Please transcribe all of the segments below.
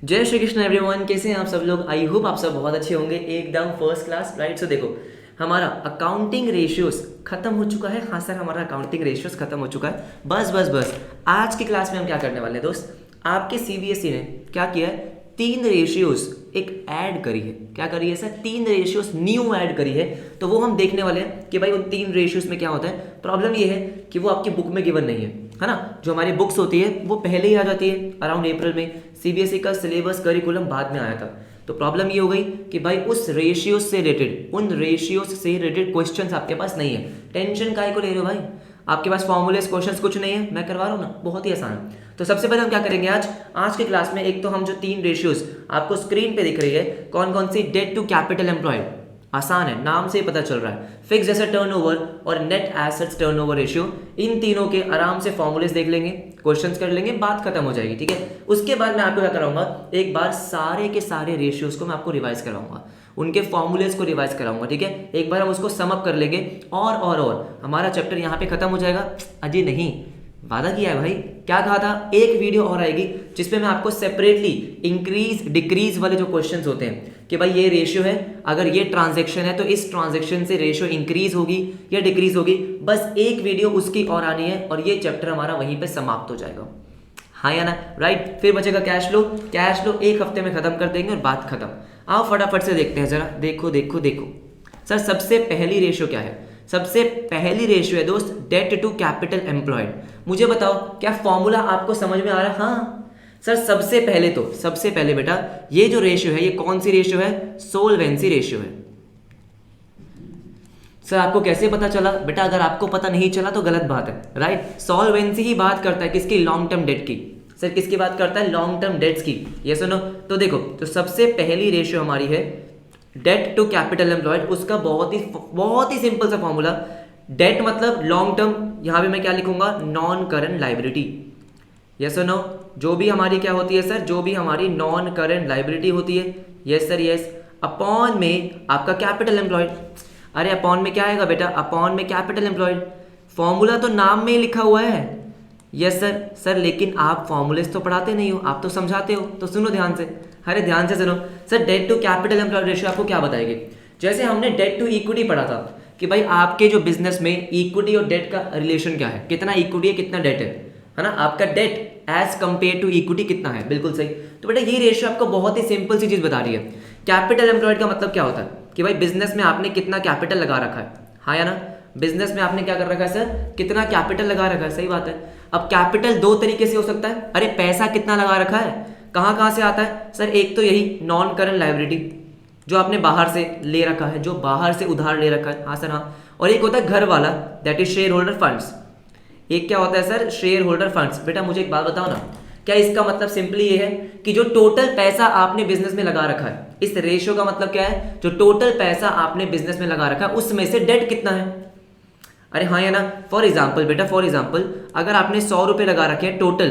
जय श्री कृष्ण एवरीवन, कैसे हैं आप सब लोग। आई होप आप सब बहुत अच्छे होंगे, एकदम फर्स्ट क्लास, राइट। सो देखो, हमारा अकाउंटिंग रेशियोज खत्म हो चुका है। हाँ सर, हमारा अकाउंटिंग रेशियोज खत्म हो चुका है। बस बस बस आज की क्लास में हम क्या करने वाले हैं दोस्त, आपके सीबीएसई ने क्या किया है, 3 रेशियोज एक ऐड करी है। क्या करी है सर? 3 रेशियोज न्यू ऐड करी है। तो वो हम देखने वाले हैं कि भाई उन 3 रेशियोज में क्या होता है। प्रॉब्लम ये है कि वो आपकी बुक में गिवन नहीं है ना। जो हमारी बुक्स होती है वो पहले ही आ जाती है अराउंड अप्रैल में। सीबीएसई का सिलेबस करिकुलम बाद में आया था। तो प्रॉब्लम ये हो गई कि भाई उस रेशियोज से रिलेटेड, उन रेशियोज से रिलेटेड क्वेश्चंस आपके पास नहीं है। टेंशन काहे को ले रहे हो भाई, आपके पास फॉर्मूलेस क्वेश्चंस कुछ नहीं है, मैं करवा रहा हूँ ना, बहुत ही आसान है। तो सबसे पहले हम क्या करेंगे आज की क्लास में, एक तो हम जो 3 रेशियोज आपको स्क्रीन पे दिख रही है, कौन कौन सी, डेट टू कैपिटल एम्प्लॉयड, आसान है, नाम से ही पता चल रहा है। फिक्स्ड एसेट टर्नओवर और नेट एसेट्स टर्नओवर रेशियो, इन तीनों के आराम से फॉर्मूलेस देख लेंगे, क्वेश्चंस कर लेंगे, बात खत्म हो जाएगी, ठीक है। उसके बाद मैं आपको क्या कराऊंगा, एक बार सारे के सारे रेशियोज को मैं आपको रिवाइज कराऊंगा, उनके फॉर्मूलेस को रिवाइज कराऊंगा, ठीक है। एक बार हम उसको सम अप कर लेंगे और हमारा चैप्टर यहाँ पे खत्म हो जाएगा। अजी नहीं, वादा किया है भाई, क्या कहा था, एक वीडियो और आएगी जिसपे मैं आपको सेपरेटली इंक्रीज डिक्रीज वाले जो क्वेश्चंस होते हैं कि भाई ये रेशियो है, अगर ये ट्रांजैक्शन है तो इस ट्रांजैक्शन से रेशियो इंक्रीज होगी या डिक्रीज होगी, बस एक वीडियो उसकी और आनी है और ये चैप्टर हमारा वहीं पे समाप्त हो जाएगा। हाँ या ना, राइट। फिर बचेगा कैश फ्लो। कैश फ्लो एक हफ्ते में खत्म कर देंगे और बात खत्म। आओ फटाफट से देखते हैं जरा, देखो देखो देखो सर, सबसे पहली रेशियो क्या है? सबसे पहली रेशियो है दोस्त डेट टू कैपिटल एम्प्लॉयड। मुझे बताओ क्या फॉर्मूला आपको समझ में आ रहा है? हाँ सर, सबसे पहले बेटा ये जो रेशियो है, ये कौन सी रेशियो है? सोलवेंसी रेशियो है। सर आपको कैसे पता चला? बेटा अगर आपको पता नहीं चला तो गलत बात है, राइट। सॉल्वेंसी ही बात करता है किसकी? लॉन्ग टर्म डेट की। सर किसकी बात करता है? लॉन्ग टर्म डेट्स की, ये सुनो। तो देखो, तो सबसे पहली रेशियो हमारी है डेट टू कैपिटल एम्प्लॉयड। उसका बहुत ही सिंपल सा फॉर्मूला, डेट मतलब लॉन्ग टर्म, यहां पे मैं क्या लिखूंगा, नॉन करंट लाइबिलिटी। यस और नो, जो भी हमारी क्या होती है सर, जो भी हमारी नॉन करंट लाइबिलिटी होती है, यस सर यस, अपॉन में आपका कैपिटल एम्प्लॉयड। अरे अपॉन में क्या आएगा बेटा? अपॉन में कैपिटल एम्प्लॉयड। फॉर्मूला तो नाम में ही लिखा हुआ है। Yes sir. सर लेकिन आप फॉर्मूलेस तो पढ़ाते नहीं हो, आप तो समझाते हो, तो सुनो ध्यान से, अरे ध्यान से सुनो। Sir debt to capital employed ratio आपको क्या बताएगी? जैसे हमने डेट टू इक्विटी पढ़ा था कि भाई आपके जो बिजनेस में इक्विटी और डेट का रिलेशन क्या है, कितना इक्विटी है कितना डेट है ना। आपका debt as compare to equity कितना है, बिल्कुल सही। तो बेटा ये रेशियो आपको बहुत ही सिंपल सी चीज बता रही है। कैपिटल एम्प्लॉयड का मतलब क्या होता है कि भाई बिजनेस में आपने कितना कैपिटल लगा रखा है, हाँ या ना। बिजनेस में आपने क्या कर रखा है सर, कितना कैपिटल लगा रखा है, सही बात है। अब कैपिटल 2 तरीके से हो सकता है। अरे पैसा कितना लगा रखा है, कहाँ से आता है सर? एक तो यही नॉन करंट लायबिलिटी, जो आपने बाहर से ले रखा है, जो बाहर से उधार ले रखा है, हाँ सर हाँ। और एक होता है घर वाला, that is shareholder funds. एक क्या होता है सर? Share holder funds. बेटा मुझे एक बात बताओ ना, क्या इसका मतलब सिंपली ये है कि जो टोटल पैसा आपने बिजनेस में लगा रखा है, इस रेशियो का मतलब क्या है, जो टोटल पैसा आपने बिजनेस में लगा रखा है उसमें से डेट कितना है? अरे हाँ या ना। फॉर एग्जाम्पल बेटा, फॉर एग्जाम्पल अगर आपने 100 रुपए लगा रखे हैं टोटल,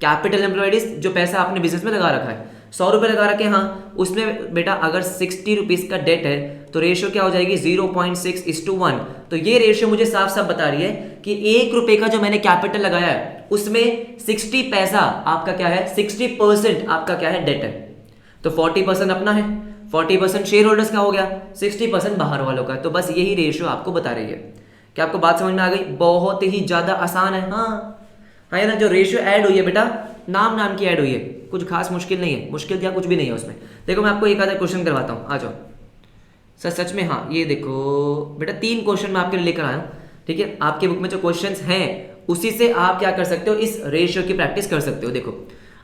कैपिटल एम्प्लॉयड जो पैसा आपने बिजनेस में लगा रखा है, 100 रुपए लगा रखे हैं, हाँ, उसमें बेटा अगर 60 रुपीज का डेट है तो रेशियो क्या हो जाएगी? 0.6:1। तो ये रेशियो मुझे साफ साफ बता रही है कि 1 रुपए का जो मैंने कैपिटल लगाया है उसमें 60 पैसा आपका क्या है, 60% आपका क्या है, डेट है। तो 40% अपना है, 40% शेयर होल्डर्स का हो गया, 60% बाहर वालों का। तो बस यही रेशियो आपको बता रही है। क्या आपको बात समझ में आ गई? बहुत ही ज्यादा आसान है, हाँ हाँ ना। जो रेशियो ऐड हुई है बेटा, नाम की ऐड हुई है, कुछ खास मुश्किल नहीं है, मुश्किल क्या कुछ भी नहीं है उसमें। देखो मैं आपको एक आधा क्वेश्चन करवाता हूँ, आ जाओ सर। सच में हाँ, ये देखो बेटा 3 क्वेश्चन मैं आपके लिए लेकर आया हूँ, ठीक है। आपके बुक में जो क्वेश्चंस हैं उसी से आप क्या कर सकते हो, इस रेशियो की प्रैक्टिस कर सकते हो। देखो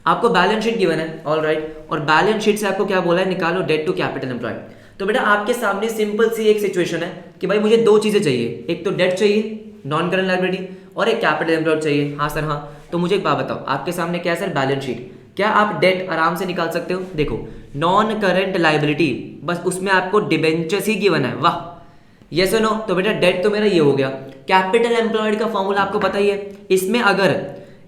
आपको बैलेंस शीट गिवन है, ऑल राइट, और बैलेंस शीट से आपको क्या बोला है, निकालो डेट टू कैपिटल एम्प्लॉयड। तो बेटा आपके सामने सिंपल सी एक सिचुएशन है कि भाई मुझे 2 चीजें चाहिए, एक तो डेट चाहिए नॉन करंट लायबिलिटी, और एक कैपिटल एम्प्लॉयड चाहिए, हाँ सर हाँ। तो मुझे एक बात बताओ, आपके सामने क्या है सर, बैलेंस शीट। क्या आप डेट आराम से निकाल सकते हो? देखो नॉन करंट लायबिलिटी, बस उसमें आपको डिबेंचर्स ही गिवन है, वाह, यस और नो। तो बेटा डेट तो मेरा ये हो गया। कैपिटल एम्प्लॉयड का फॉर्मूला आपको पता ही है। इसमें अगर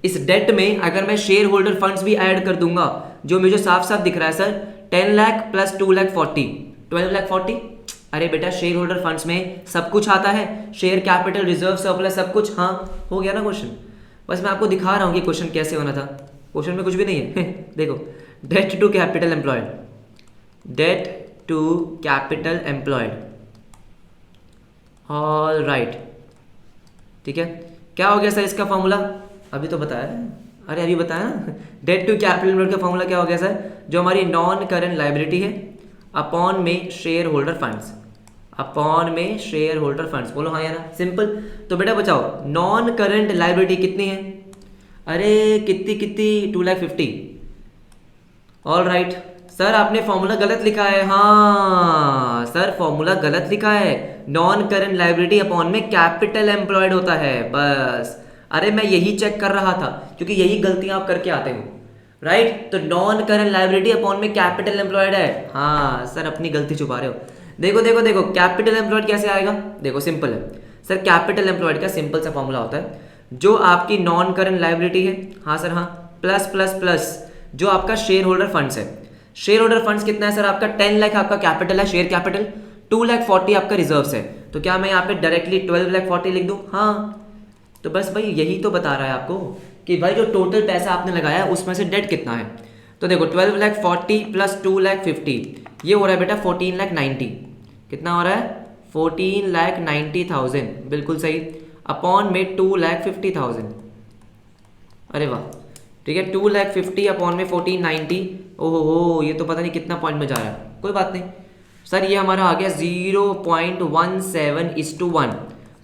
इस डेट में अगर मैं शेयर होल्डर फंड्स भी ऐड कर दूंगा, जो मुझे साफ साफ दिख रहा है सर, 10 लाख प्लस 2 लाख 40, 12 लाख 40। अरे बेटा शेयर होल्डर फंड्स में सब कुछ आता है, शेयर कैपिटल रिजर्व सरप्लस सब कुछ, हाँ हो गया ना क्वेश्चन। बस मैं आपको दिखा रहा हूँ कि क्वेश्चन कैसे होना था, क्वेश्चन में कुछ भी नहीं है देखो debt to capital employed, debt to capital employed, all right, ठीक है। क्या हो गया सर इसका फॉर्मूला? अभी तो बताया, अरे अभी बताया ना। डेट टू कैपिटल एम्प्लॉयड का फॉर्मूला क्या हो गया सर? जो हमारी नॉन करंट लाइबिलिटी है अपॉन में शेयर होल्डर फंड्स, अपॉन में शेयर होल्डर फंड्स, बोलो हाँ या ना, सिंपल। तो बेटा बचाओ, नॉन करंट लाइबिलिटी कितनी है? अरे कितनी कितनी, 2,50,000। ऑल राइट सर, आपने फॉर्मूला गलत लिखा है। हाँ सर, फॉर्मूला गलत लिखा है। नॉन करंट लाइबिलिटी अपॉन में कैपिटल एम्प्लॉयड होता है, बस। अरे मैं यही चेक कर रहा था, क्योंकि यही गलतियां आप करके आते हो, राइट। तो नॉन करंट लाइबिलिटी अपॉन में कैपिटल एम्प्लॉयड है। हाँ सर, अपनी गलती छुपा रहे हो। देखो देखो देखो, कैपिटल एम्प्लॉयड कैसे आएगा? देखो सिंपल है सर, कैपिटल एम्प्लॉयड का सिंपल सा फॉर्मूला होता है, जो आपकी नॉन करंट लाइबिलिटी है, हाँ सर हाँ, प्लस प्लस प्लस जो आपका शेयर होल्डर फंड्स है। शेयर होल्डर फंड्स कितना है सर आपका? 10 लाख आपका कैपिटल है, शेयर कैपिटल, 2,40,000 आपका रिजर्व्स है। तो क्या मैं यहाँ पे डायरेक्टली 12,40,000 लिख दूँ? हाँ, तो बस भाई यही तो बता रहा है आपको कि भाई जो टोटल पैसा आपने लगाया है उसमें से डेट कितना है। तो देखो 12,40,000 प्लस 2,50,000, ये हो रहा है बेटा 14,90,000। कितना हो रहा है? 14,90,000, बिल्कुल सही, अपॉन में 2,50,000। अरे वाह, ठीक है, 2,50,000 अपॉन में 1490। ओहो हो, ये तो पता नहीं कितना पॉइंट में जा रहा है, कोई बात नहीं सर। ये हमारा आ गया 0.17:1।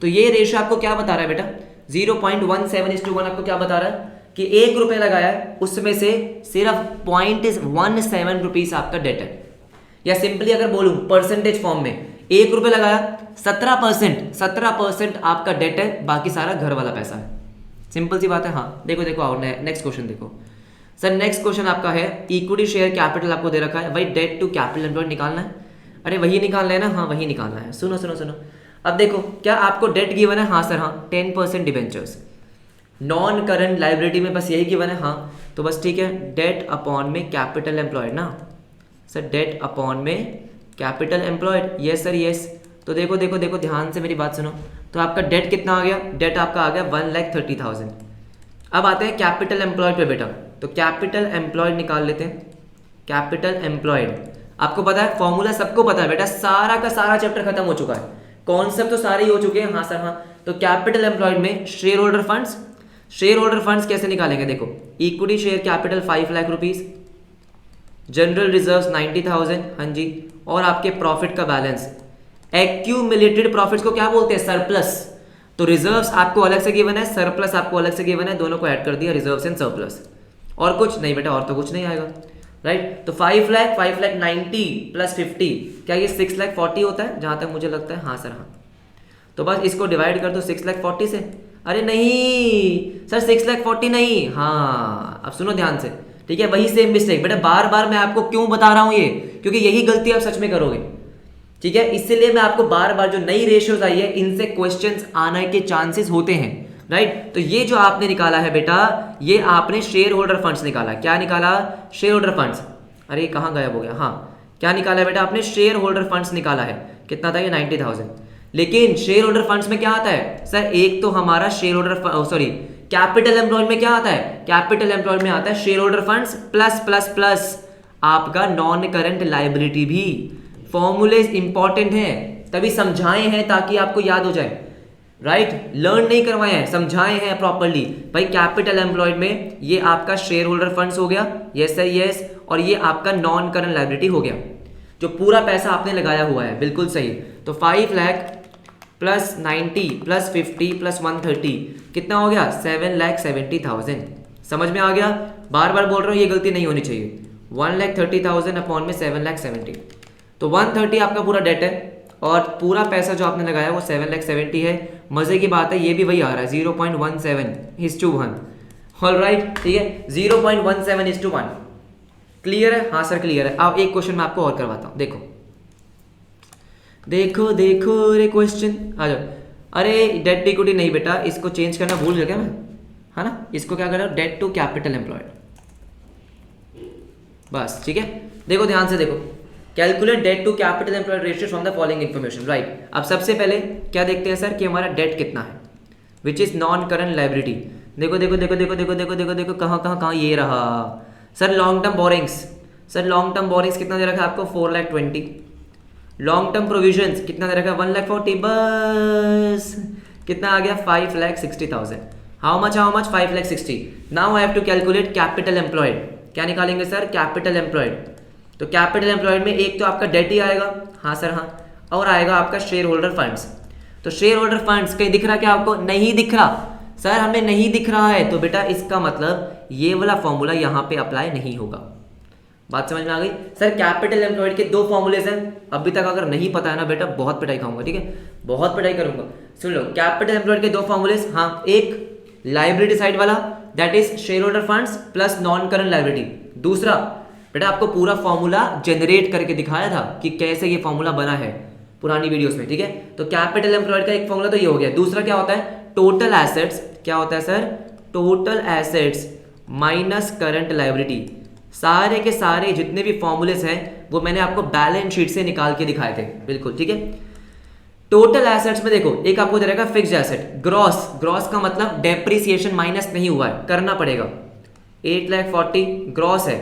तो ये रेशियो आपको क्या बता रहा है बेटा? 0.17:1 आपको क्या बता रहा है कि 1 रुपये लगाया है, उसमें से सिर्फ 0.17 रुपीज़ आपका डेट है। या सिंपली अगर बोलूँ परसेंटेज फॉर्म में, 1 रुपये लगाया, 17% आपका डेट है, बाकी सारा घर वाला पैसा है। सिंपल सी बात है। हाँ देखो देखो, आओ नेक्स्ट क्वेश्चन देखो सर। नेक्स्ट क्वेश्चन आपका है इक्विटी शेयर कैपिटल आपको दे रखा है भाई, डेट टू कैपिटल एम्प्लॉयड निकालना है। अरे वही निकालना है ना? हाँ वही निकालना है। सुनो सुनो सुनो, अब देखो क्या आपको डेट गिवन है? हाँ सर हाँ, 10% डिबेंचर्स। नॉन करंट लाइबिलिटी में बस यही गिवन है। हाँ तो बस ठीक है, डेट अपॉन में कैपिटल एम्प्लॉयड ना सर, डेट अपॉन में capital employed, yes sir yes. तो देखो देखो देखो, ध्यान से मेरी बात सुनो। तो आपका डेट कितना आ गया? डेट आपका आ गया 1,30,000। अब आते हैं कैपिटल एम्प्लॉयड पे बेटा। तो कैपिटल एम्प्लॉयड निकाल लेते हैं। कैपिटल एम्प्लॉयड आपको पता है, फॉर्मूला सबको पता है बेटा, सारा का सारा चैप्टर खत्म हो चुका है, कॉन्सेप्ट तो सारे ही हो चुके हैं। हाँ सर हाँ। तो कैपिटल एम्प्लॉयड में share holder funds, share holder funds कैसे निकालेंगे? देखो equity share capital 5 lakh rupees, general reserves 90,000, हाँ जी, और आपके प्रॉफिट का बैलेंस। एक्यूमुलेटेड प्रॉफिट्स को क्या बोलते हैं? सरप्लस। तो रिजर्व्स आपको अलग से गिवन है, सरप्लस आपको अलग से गिवन है, दोनों को ऐड कर दिया, रिजर्व्स एंड सरप्लस। और कुछ नहीं बेटा, और तो कुछ नहीं आएगा, राइट। तो 5,90,000 प्लस 50, क्या ये 6,40,000 होता है जहां तक मुझे लगता है? हाँ सर हाँ। तो बस इसको डिवाइड कर दो 6,40,000 से। अरे नहीं सर, 6,40,000 नहीं। हाँ अब सुनो ध्यान से, ठीक है, वही सेम मिस्टेक बेटा। बार बार मैं आपको क्यों बता रहा हूं ये? क्योंकि यही गलती आप सच में करोगे, ठीक है। इसलिए मैं आपको बार बार, जो नई रेशियोज आई है इनसे क्वेश्चंस आने के चांसेस होते हैं, राइट। तो ये जो आपने निकाला है बेटा, ये आपने शेयर होल्डर फंड्स निकाला। क्या निकाला? Share holder funds. अरे कहाँ गायब हो गया? हाँ, क्या निकाला है बेटा आपने? शेयर होल्डर फंड्स निकाला है। कितना था ये? 90,000। लेकिन शेयर होल्डर फंड्स में क्या आता है सर? एक तो हमारा share holder, sorry, capital employed में क्या आता है? कैपिटल एम्प्लॉयड में आता है share holder funds plus plus plus आपका नॉन करंट लाइबिलिटी भी। फॉर्मूले इंपॉर्टेंट हैं, तभी समझाए हैं ताकि आपको याद हो जाए, राइट। लर्न नहीं करवाए हैं, समझाए हैं प्रॉपर्ली। भाई कैपिटल एम्प्लॉयड में ये आपका शेयर होल्डर फंड्स हो गया, यस सर यस, और ये आपका नॉन करंट लायबिलिटी हो गया, जो पूरा पैसा आपने लगाया हुआ है, बिल्कुल सही। तो 5 लाख प्लस 90 प्लस 50 प्लस 130 कितना हो गया? 7,70,000। समझ में आ गया? बार बार बोल रहा हूँ, ये गलती नहीं होनी चाहिए। 1,30,000 अपॉन में 7,70,000, तो 130 आपका पूरा डेट है, और पूरा पैसा जो आपने लगाया वो 7,70,000 है। मजे की बात है, ये भी वही आ रहा है 0.17:1। ऑल राइट, ठीक है, 0.17:1। क्लियर है? हाँ सर क्लियर है। अब एक क्वेश्चन मैं आपको और करवाता हूँ, देखो देखो देखो, अरे क्वेश्चन आ जाओ। अरे डेट टू इक्विटी नहीं बेटा, इसको चेंज करना भूल गया क्या मैं? है ना, इसको क्या कर रहा हूँ? डेट टू कैपिटल एम्प्लॉयड, बस ठीक है। देखो ध्यान से देखो, calculate debt to capital employed ratio from the following information, right. अब सबसे पहले क्या देखते हैं सर कि हमारा डेट कितना है, which is non current liability. देखो देखो देखो देखो देखो देखो देखो देखो, कहाँ कहाँ कहाँ, ये रहा, sir long term borrowings, sir long term borrowings कितना दे रखा है आपको 4,20,000। लॉन्ग टर्म प्रोविजंस कितना दे रखा है 1,40,000, बस कितना आ गया 5,60,000। How much 5,60,000। Now I have to calculate capital employed. क्या निकालेंगे सर कैपिटल एम्प्लॉयड। तो कैपिटल एम्प्लॉयड में एक तो आपका डेट ही आएगा, हाँ सर हाँ, और आएगा आपका शेयर होल्डर फंड्स। तो शेयर होल्डर फंड्स कहीं दिख रहा क्या आपको, नहीं दिख रहा सर, हमें नहीं दिख रहा है, तो बेटा इसका मतलब ये वाला फॉर्मूला यहाँ पे अप्लाई नहीं होगा। बात समझ में आ गई। सर कैपिटल एम्प्लॉयड के 2 फॉर्मूलेज हैं, अभी तक अगर नहीं पता है ना बेटा बहुत पिटाई खाऊंगा, ठीक है, बहुत पिटाई करूंगा। सुन लो कैपिटल एम्प्लॉयड के 2 फॉर्मूलेज, हाँ, एक लाइबिलिटी साइड वाला that is shareholder funds plus non current liability. दूसरा बेटा आपको पूरा फॉर्मूला जनरेट करके दिखाया था कि कैसे ये फॉर्मूला बना है पुरानी वीडियोस में, ठीक है। तो कैपिटल एम्प्लॉयड का एक फॉर्मूला तो ये हो गया। दूसरा क्या होता है टोटल एसेट्स, क्या होता है sir total assets minus current liability. सारे के सारे जितने भी फॉर्मूलेस हैं वो मैंने आपको बैलेंस शीट से निकाल के दिखाए थे, बिल्कुल ठीक है। टोटल एसेट्स में देखो एक आपको दे रहेगा फिक्स्ड एसेट ग्रॉस, ग्रॉस का मतलब डेप्रिसिएशन माइनस नहीं हुआ है, करना पड़ेगा। 8,40,000 ग्रॉस है,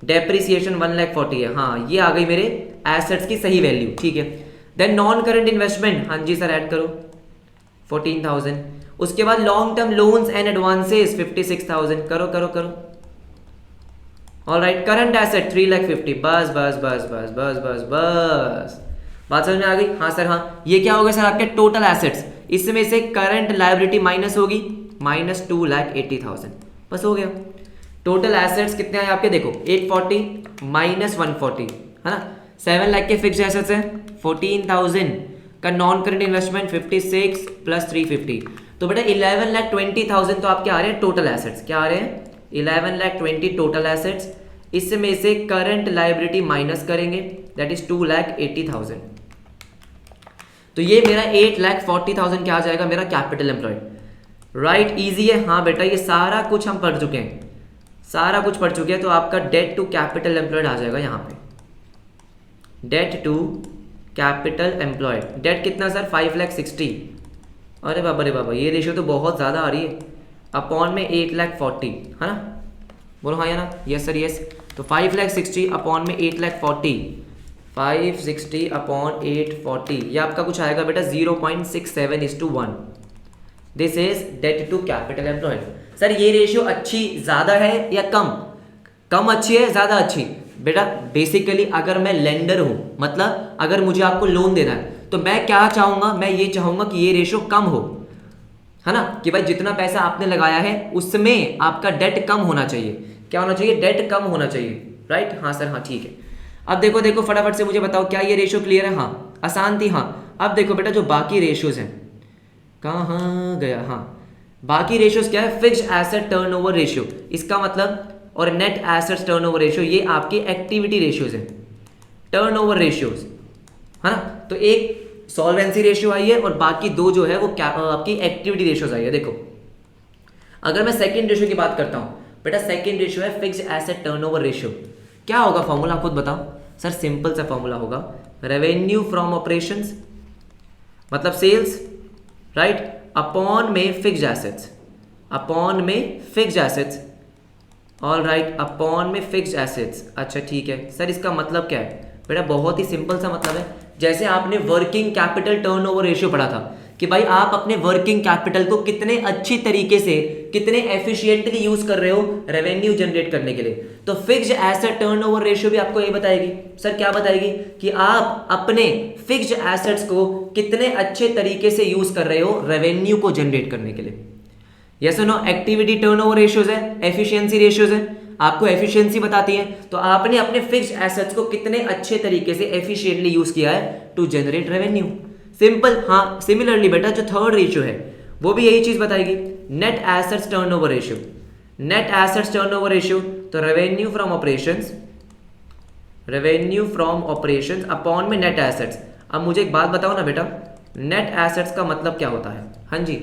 डेप्रिसिएशन 1,40,000 है, हाँ ये आ गई मेरे एसेट्स की सही वैल्यू, ठीक है। देन नॉन करंट इन्वेस्टमेंट, हाँ जी सर ऐड करो 14,000। उसके बाद long term loans and advances 56,000, करो करो करो। ऑलराइट करंट एसेट 3,50,000, बस बस बस बस बस बस बस, बात समझ में आ गई। हाँ सर हाँ, ये क्या हो गया सर आपके टोटल एसेट्स, इसमें से करंट लायबिलिटी माइनस होगी माइनस 2,80,000, बस हो गया। टोटल एसेट्स कितने आए आपके देखो 840 माइनस 140 है ना, 7 लाख के फिक्स्ड एसेट्स हैं, 14,000 का नॉन करंट इन्वेस्टमेंट 56 प्लस 350, तो बेटा 11,20,000 तो आपके आ रहे हैं टोटल एसेट्स। क्या आ रहे हैं 11,20,000 टोटल एसेट्स, इसमें से करंट लायबिलिटी माइनस करेंगे दैट इज 2,80,000, तो ये मेरा 8,40,000 क्या आ जाएगा मेरा कैपिटल एम्प्लॉयड। राइट इजी है, हाँ बेटा ये सारा कुछ हम पढ़ चुके हैं, सारा कुछ पढ़ चुके हैं। तो आपका डेट टू कैपिटल एम्प्लॉयड आ जाएगा यहाँ पे, debt to capital employed. Debt कितना सर 5,60,000, अरे बाबा रे बाबा ये रेशियो तो बहुत ज़्यादा आ रही है, अपॉन में 8,40,000 है ना, बोलो हाँ या ना, यस सर यस। तो 5,60,000 अपॉन में 8,40,000, 560 अपॉन 840, ये आपका कुछ आएगा बेटा 0.67:1। This is debt to capital employed. Sir ये रेशियो अच्छी ज़्यादा है या कम, कम अच्छी है ज़्यादा अच्छी। बेटा बेसिकली अगर मैं लेंडर हूँ, मतलब अगर मुझे आपको लोन देना है, तो मैं क्या चाहूँगा, मैं ये चाहूँगा कि ये रेशियो कम हो, है ना, कि भाई जितना पैसा आपने लगाया है उसमें आपका डेट कम होना चाहिए। क्या होना चाहिए, डेट कम होना चाहिए, राइट। हाँ सर हाँ ठीक है। अब देखो देखो फटाफट से मुझे बताओ क्या ये रेशियो क्लियर है, हाँ आसान थी। हाँ अब देखो बेटा जो बाकी रेशियोज हैं, कहाँ गया, हाँ बाकी रेशियोज क्या है, फिक्स्ड एसेट टर्नओवर रेशियो, इसका मतलब, और नेट एसेट्स टर्नओवर रेशियो, ये आपकी एक्टिविटी रेशियोज हैं, टर्नओवर रेशियोज है ना। तो एक सॉल्वेंसी रेशियो आई है और बाकी 2 जो है वो आपकी एक्टिविटी रेशियोज आई है। देखो अगर मैं सेकंड रेशियो की बात करता हूँ बेटा, सेकंड रेशियो है फिक्स्ड एसेट टर्नओवर रेशियो। क्या होगा फॉर्मूला खुद बताओ सर, सिंपल सा फॉर्मूला होगा रेवेन्यू फ्रॉम ऑपरेशंस मतलब सेल्स, राइट, अपॉन में फिक्स्ड एसेट्स, अपॉन में fixed assets, all right, upon में फिक्स्ड एसेट्स। अच्छा ठीक है सर, इसका मतलब क्या है बेटा, बहुत ही सिंपल सा मतलब है, जैसे आपने वर्किंग कैपिटल टर्नओवर रेशियो पढ़ा था कि भाई आप अपने वर्किंग कैपिटल को कितने अच्छी तरीके से, कितने एफिशिएंटली यूज कर रहे हो रेवेन्यू जनरेट करने के लिए, तो फिक्स्ड एसेट टर्नओवर रेशियो भी आपको ये बताएगी। सर क्या बताएगी कि आप अपने फिक्स्ड एसेट्स को कितने अच्छे तरीके से यूज कर रहे हो रेवेन्यू को जनरेट करने के लिए। Yes no, activity turnover ratios है, एफिशिएंसी रेशियोज है, आपको एफिशिएंसी बताती है, तो आपने अपने फिक्स्ड एसेट्स को कितने अच्छे तरीके से एफिशिएंटली यूज किया है टू जनरेट रेवेन्यू। सिंपल। हाँ सिमिलरली बेटा जो थर्ड रेशियो है वो भी यही चीज बताएगी, net assets turnover ratio, net assets turnover ratio, तो revenue from operations, revenue from operations upon में नेट एसेट्स। अब मुझे एक बात बताओ ना बेटा, नेट एसेट्स का मतलब क्या होता है। हाँ जी,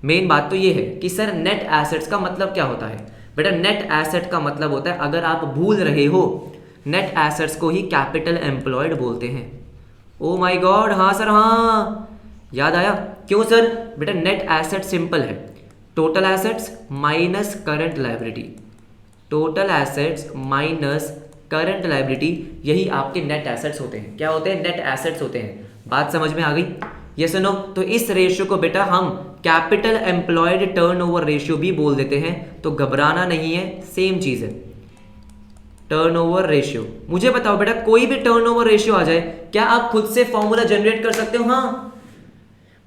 मेन बात तो ये है कि सर नेट एसेट्स का मतलब क्या होता है। बेटा नेट एसेट का मतलब होता है, अगर आप भूल रहे हो, नेट एसेट्स को ही कैपिटल एम्प्लॉयड बोलते हैं। ओ माय गॉड, हाँ सर हाँ याद आया। क्यों सर, बेटा नेट एसेट सिंपल है, total assets minus current liability, total assets minus current liability, यही आपके नेट एसेट्स होते हैं। क्या होते हैं? नेट एसेट्स होते हैं। बात समझ में आ गई? ये सुनो, तो इस रेशियो को बेटा हम कैपिटल एम्प्लॉयड टर्नओवर रेशियो भी बोल देते हैं, तो घबराना नहीं है, सेम चीज है। टर्नओवर रेशियो, मुझे बताओ बेटा कोई भी टर्नओवर रेशियो आ जाए, क्या आप खुद से फॉर्मूला जनरेट कर सकते हो? हाँ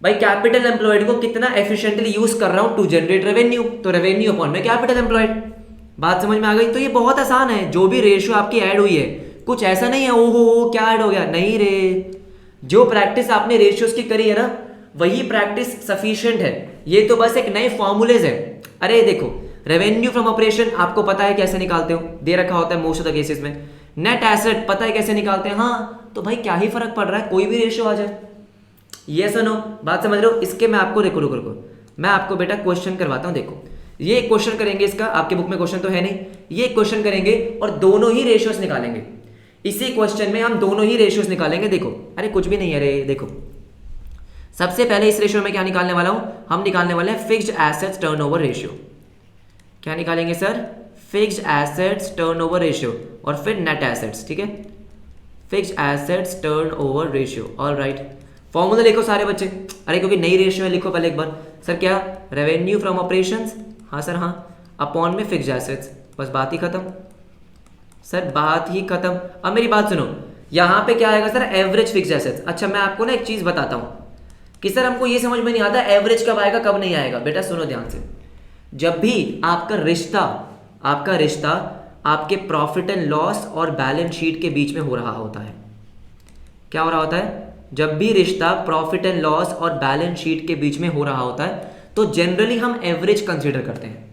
भाई, कैपिटल एम्प्लॉयड को कितना एफिशिएंटली यूज कर रहा हूं टू जनरेट रेवेन्यू, तो रेवेन्यू अपॉन में कैपिटल एम्प्लॉयड। बात समझ में आ गई? तो ये बहुत आसान है, जो भी रेशियो आपकी ऐड हुई है, कुछ ऐसा नहीं है ओहो क्या ऐड हो गया, नहीं रे, जो प्रैक्टिस आपने रेशियोज की करी है ना, वही प्रैक्टिस सफिशिएंट है। ये तो बस एक नए फॉर्मूलेज है। अरे देखो, रेवेन्यू फ्रॉम ऑपरेशन आपको पता है कैसे निकालते हो, दे रखा होता है मोस्ट ऑफ द केसेस में। नेट एसेट पता है कैसे निकालते हैं, हाँ, तो भाई क्या ही फर्क पड़ रहा है, कोई भी रेशियो आ जाए। ये सुनो, बात समझ रहे हो? इसके मैं आपको रुको मैं आपको बेटा क्वेश्चन करवाता हूँ। देखो, ये क्वेश्चन करेंगे, इसका आपके बुक में क्वेश्चन तो है नहीं, ये क्वेश्चन करेंगे और दोनों ही रेशियोज निकालेंगे। इसी क्वेश्चन में हम दोनों ही रेशियोज निकालेंगे। देखो, अरे कुछ भी नहीं है रे, देखो सबसे पहले इस रेशियो में क्या निकालने वाला हूं, हम निकालने वाले हैं फिक्स्ड एसेट्स टर्नओवर रेशियो। क्या निकालेंगे sir? Fixed assets turnover ratio और फिर नेट एसेट्स, ठीक है, fixed assets turnover ratio. Alright, formula लिखो सारे बच्चे। अरे क्योंकि नई रेशियो है, लिखो पहले एक बार। सर क्या? रेवेन्यू फ्रॉम ऑपरेशंस, हाँ सर हाँ, अपॉन में फिक्स्ड एसेट्स, बस बात ही खत्म सर, बात ही खत्म। अब मेरी बात सुनो, यहाँ पे क्या आएगा सर? Average fixed assets. अच्छा, मैं आपको ना एक चीज बताता हूँ कि सर हमको ये समझ में नहीं आता एवरेज कब आएगा कब नहीं आएगा। बेटा सुनो ध्यान से, जब भी आपका रिश्ता आपके प्रॉफिट एंड लॉस और बैलेंस शीट के बीच में हो रहा होता है, क्या हो रहा होता है? जब भी रिश्ता प्रॉफिट एंड लॉस और बैलेंस शीट के बीच में हो रहा होता है, तो जनरली हम एवरेज कंसीडर करते हैं।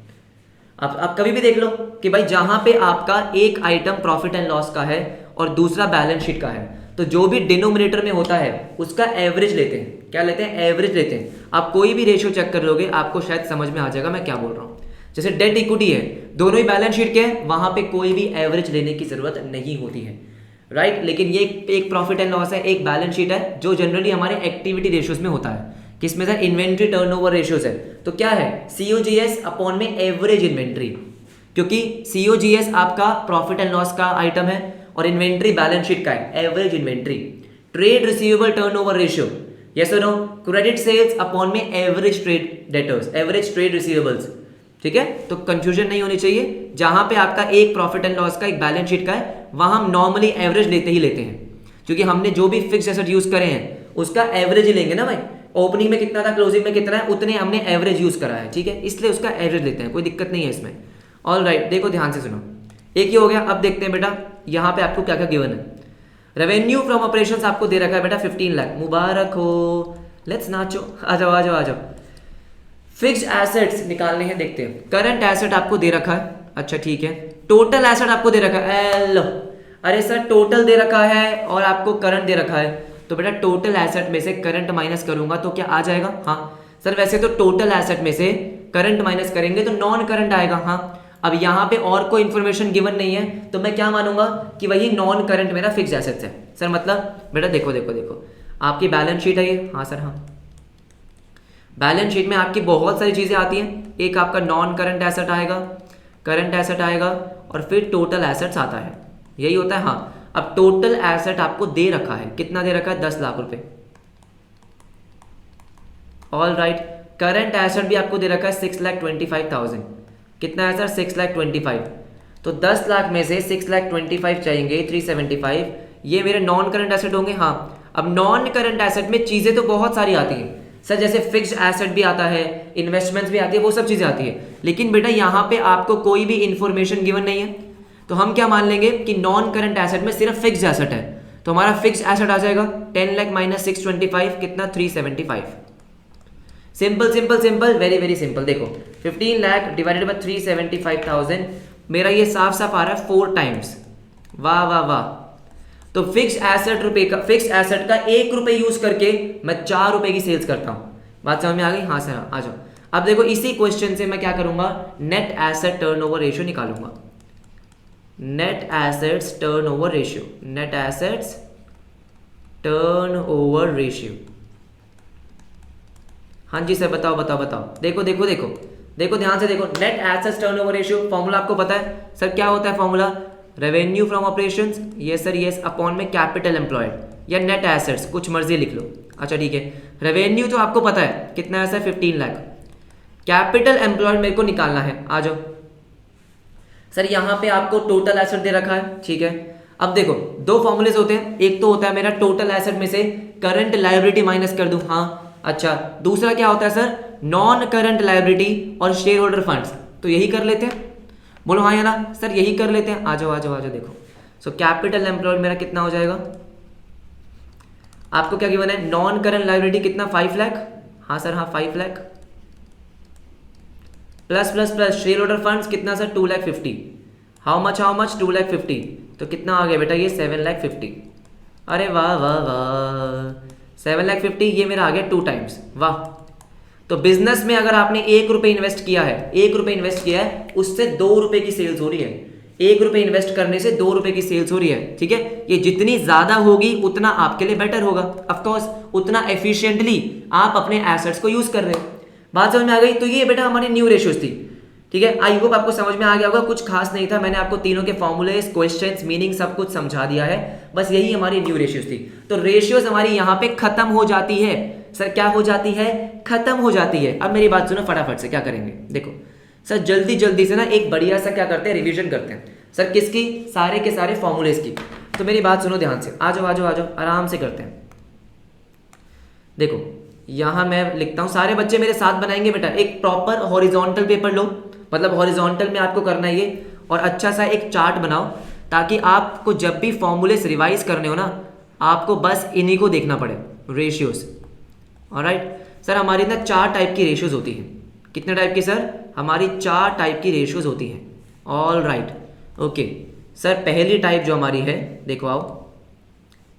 अब कभी भी देख लो कि भाई जहां पे आपका एक आइटम प्रॉफिट एंड लॉस का है और दूसरा बैलेंस शीट का है, तो जो भी डिनोमिनेटर में होता है उसका एवरेज लेते हैं। क्या लेते हैं? एवरेज लेते हैं। आप कोई भी रेशियो चेक कर लोगे, आपको शायद समझ में आ जाएगा मैं क्या बोल रहा हूँ। जैसे डेट इक्विटी है, दोनों ही बैलेंस शीट के हैं, वहां पे कोई भी एवरेज लेने की जरूरत नहीं होती है, राइट। लेकिन ये एक प्रॉफिट एंड लॉस है, एक बैलेंस शीट है, जो जनरली हमारे एक्टिविटी रेशियोज में होता है। किसमें सर? इन्वेंट्री टर्नओवर रेशियोज है। तो क्या है? सीओजीएस अपॉन में एवरेज इन्वेंट्री, क्योंकि सीओजीएस आपका प्रॉफिट एंड लॉस का आइटम है और इन्वेंट्री बैलेंस शीट का है, average inventory. Trade receivable turnover ratio, yes और नो? क्रेडिट सेल्स अपॉन में average trade debtors, average trade receivables, ठीक है। तो कंफ्यूजन नहीं होनी चाहिए, जहां पे आपका एक प्रॉफिट एंड लॉस का एक बैलेंस शीट का है, वहां हम नॉर्मली एवरेज लेते ही लेते हैं, क्योंकि हमने जो भी फिक्स एसेट यूज करे हैं उसका एवरेज ही लेंगे ना भाई। ओपनिंग में कितना था, क्लोजिंग में कितना है, उतने हमने एवरेज यूज करा है, ठीक है, इसलिए उसका एवरेज लेते हैं, कोई दिक्कत नहीं है इसमें। ऑल राइट, देखो ध्यान से सुनो, एक ही हो गया। अब देखते हैं बेटा यहाँ पे आपको क्या क्या गिवन है। रेवेन्यू फ्रॉम ऑपरेशंस आपको दे रखा है बेटा 15 लाख, मुबारक हो, लेट्स नाचो, आ जाओ आ जाओ आ जाओ। फिक्स्ड एसेट्स निकालने हैं, देखते हैं। करंट एसेट आपको दे रखा है, अच्छा ठीक है। टोटल एसेट आपको दे रखा है, एल, अरे सर टोटल दे रखा है और आपको करंट दे रखा है, तो बेटा टोटल एसेट में से करंट माइनस करूंगा तो क्या आ जाएगा? हाँ सर, वैसे तो टोटल एसेट में से करंट माइनस करेंगे तो नॉन करंट आएगा। हाँ, अब यहाँ पे और कोई इंफॉर्मेशन गिवन नहीं है, तो मैं क्या मानूंगा कि वही नॉन करंट मेरा फिक्स्ड एसेट्स है। सर मतलब बेटा देखो देखो देखो, आपकी बैलेंस शीट है ये, हाँ सर हाँ, बैलेंस शीट में आपकी बहुत सारी चीजें आती हैं। एक आपका नॉन करंट एसेट आएगा, करंट एसेट आएगा और फिर टोटल एसेट्स आता है, यही होता है। हाँ, अब टोटल एसेट आपको दे रखा है, कितना दे रखा है? 10 लाख रुपए। ऑल राइट, करंट एसेट भी आपको दे रखा है 6,25,000। कितना है सर? 6,25,000। तो 10 लाख में से 6,25,000 चाहिए, 375, ये मेरे नॉन करंट एसेट होंगे। हाँ, अब नॉन करंट एसेट में चीजें तो बहुत सारी आती हैं सर, जैसे फिक्स्ड एसेट भी आता है, इन्वेस्टमेंट्स भी आती है, वो सब चीजें आती है। लेकिन बेटा यहाँ पे आपको कोई भी इंफॉर्मेशन गिवन नहीं है, तो हम क्या मान लेंगे कि नॉन करंट एसेट में सिर्फ फिक्स्ड एसेट है, तो हमारा फिक्स्ड एसेट आ जाएगा 10 लाख माइनस 625, कितना? 375। Simple simple simple, very very simple. देखो 15 लाख डिवाइडेड बाय 375,000, मेरा ये साफ साफ आ रहा है 4 टाइम्स। वाह वाह वाह, तो फिक्स्ड एसेट रुपए का, फिक्स्ड एसेट का 1 रुपए यूज करके मैं 4 रुपए की सेल्स करता हूं। बात समझ में आ गई? हाँ सर आ जाओ। अब देखो इसी क्वेश्चन से मैं क्या करूंगा, नेट एसेट टर्नओवर रेशियो निकालूंगा। Net assets turnover ratio, net assets turnover ratio. हाँ जी सर, बताओ बताओ बताओ। देखो देखो देखो, देखो ध्यान से देखो, net assets turnover ratio formula आपको पता है सर, क्या होता है formula? Revenue from operations, yes sir yes, upon में कैपिटल एम्प्लॉयड या नेट एसेट्स, कुछ मर्जी लिख लो। अच्छा ठीक है, रेवेन्यू तो आपको पता है कितना है सर, 15 लाख। कैपिटल एम्प्लॉयड मेरे को निकालना है, आ जाओ सर। यहाँ पे आपको टोटल एसेट दे रखा है, ठीक है। अब देखो दो फॉर्मूलेस होते हैं, एक तो होता है मेरा टोटल एसेट में से करंट लायबिलिटी माइनस कर दूं, हाँ अच्छा। दूसरा क्या होता है सर, नॉन करंट लायबिलिटी और शेयर होल्डर फंड्स, तो यही कर लेते हैं, बोलो हाँ या ना सर, यही कर लेते हैं। आ जाओ आ जाओ आ जाओ, देखो सो कैपिटल एम्प्लॉयड मेरा कितना हो जाएगा, आपको क्या गिवन है, नॉन करंट लायबिलिटी कितना 5 लाख, हाँ सर हाँ 5 lakh, plus plus plus share holder funds कितना सर 2,50,000, हाउ मच 2,50,000, तो कितना आ गया बेटा ये 7,50,000। अरे वाह वाह वाह, 7,50,000 ये मेरा आ गया 2 टाइम्स, वाह। तो बिजनेस में अगर आपने 1 रुपये इन्वेस्ट किया है, 1 रुपये इन्वेस्ट किया है, उससे 2 रुपये की सेल्स हो रही है। 1 रुपये इन्वेस्ट करने से 2 रुपये की सेल्स हो रही है, ठीक है। ये जितनी ज्यादा होगी उतना आपके लिए बेटर होगा, ऑफकोर्स उतना एफिशिएंटली आप अपने एसेट्स को यूज कर रहे हैं। बात समझ में आ गई? तो ये बेटा हमारी न्यू रेशियोज थी, ठीक है। आई होप आपको समझ में आ गया होगा, कुछ खास नहीं था, मैंने आपको तीनों के फॉर्मूले, क्वेश्चंस, मीनिंग सब कुछ समझा दिया है, बस यही हमारी न्यू रेशियोज थी। तो रेशियोज हमारी यहाँ पे खत्म हो जाती है सर, क्या हो जाती है, खत्म हो जाती है। अब मेरी बात सुनो फटाफट से, क्या करेंगे देखो सर, जल्दी जल्दी से ना एक बढ़िया सा क्या करते हैं, रिवीजन करते हैं सर, किसकी, सारे के सारे फॉर्मूलेज की। तो मेरी बात सुनो ध्यान से, आ जाओ आ जाओ आ जाओ, आराम से करते हैं। देखो यहाँ मैं लिखता हूँ, सारे बच्चे मेरे साथ बनाएंगे बेटा, एक प्रॉपर हॉरिजॉन्टल पेपर लो, मतलब हॉरिजॉन्टल में आपको करना है ये, और अच्छा सा एक चार्ट बनाओ, ताकि आपको जब भी फॉर्मूलेस रिवाइज करने हो ना, आपको बस इन्हीं को देखना पड़े, रेशियोज। ऑलराइट सर, हमारी ना 4 टाइप की रेशियोज होती हैं। कितने टाइप की सर, हमारी 4 टाइप की रेशियोज होती हैं। ऑलराइट ओके सर, पहली टाइप जो हमारी है, देखो आओ